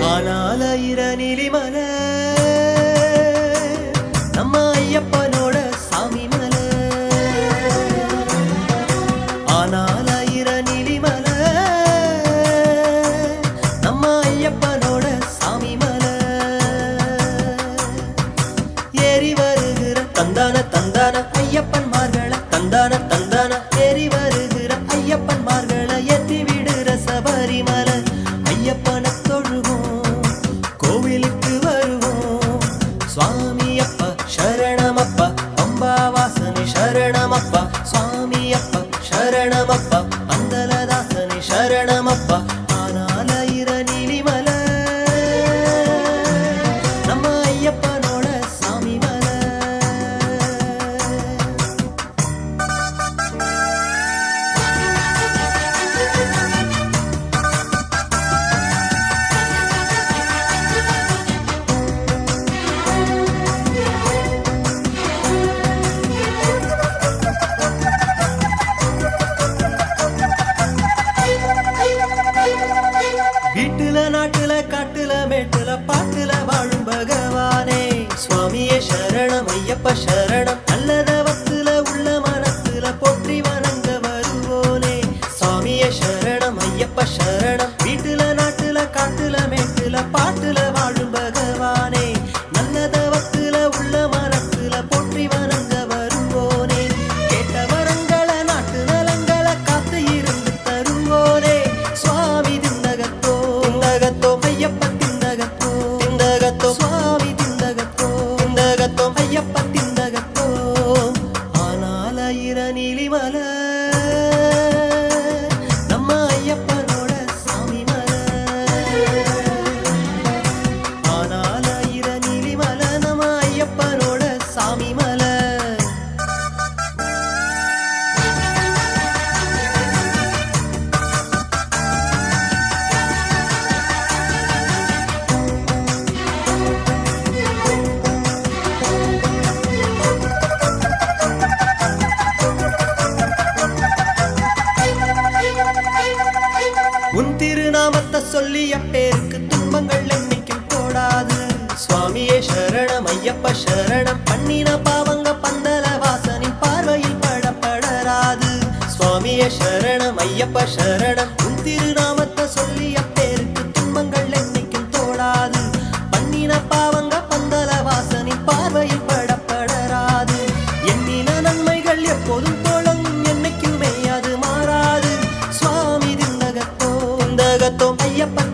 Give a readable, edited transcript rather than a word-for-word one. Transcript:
ஆனாலயிர நீலிமலை நம்ம ஐயப்பனோட சாமி மலை. ஆனாலயிர நீலிமலை நம்ம ஐயப்பனோட சாமி மலை. ஏறி வருகிற தந்தான தந்தான ஐயப்பன் மார்கள தந்தான தந்தான ஏறி வருகிற ஐயப்பன் மார்கள ஏற்றி விடுற சபரிமலை. ஐயப்பனை தொழுவோம் கோவிலுக்கு வருவோம். சுவாமி அப்பா சரணமப்பா அம்பாவாசனி சரணமப்பா. சுவாமி அப்பா சரணமப்பா அந்தலதாசனி சரணமப்பா. ஆனாலயிர நீலிமலை நம்ம ஐயப்பனோட சாமி மலை. வீட்டுல நாட்டுல காட்டுல மேட்டுல பாட்டுல வாழும் பகவானே. சுவாமியே சரணம் ஐயப்ப சரணம். நல்லதவத்துல உள்ள மனத்துல போற்றி வணங்க வருவோனே. சுவாமியே சரணம் ஐயப்ப சரணம். வீட்டுல நாட்டுல காட்டுல மேட்டுல பாட்டுல வாழும் பகவானே. நல்லதவத்துல உள்ள மனத்துல போற்றி வணங்க வருவோனே. கேட்ட வரங்களை நாட்டு நலங்களை காத்து இருந்து தருவோனே. சுவாமி திந்தகத்தோ திந்தகத்தோ ஐயப்ப திந்தகத்தோ திந்தகத்தோ. சுவாமி திந்தகத்தோ திந்தகத்தோ ஐயப்ப திந்தகத்தோ. ஆனாலயிர நீலிமலை நம்ம ஐயப்பனோட சாமி மலை. ஆனாலயிர நீலிமலை நம்ம ஐயப்பனோட சாமி மலை. உன் திருநாமத்தை சொல்லிய பேருக்கு துன்பங்கள் என்னைக்கும் போடாது. சுவாமியே சரணம் ஐயப்ப சரணம். பண்ணின பாவங்க பந்தல வாசனின் பார்வையில் படப்படராது. சுவாமியே சரணம் ஐயப்ப சரணம். உன் திருநாமத்தை சொல்லிய பேருக்கு துன்பங்கள் என்னைக்கும் தோடாது. பண்ணின பாவங்க பந்தல வாசனின் பார்வையில் படப்படராது. எண்ணின நன்மைகள் எப்போதும் தோழங்கும் என்னைக்குமே அது மாறாது. சுவாமி திந்தகத்தோ திந்தகத்தோ ஐயப்பன்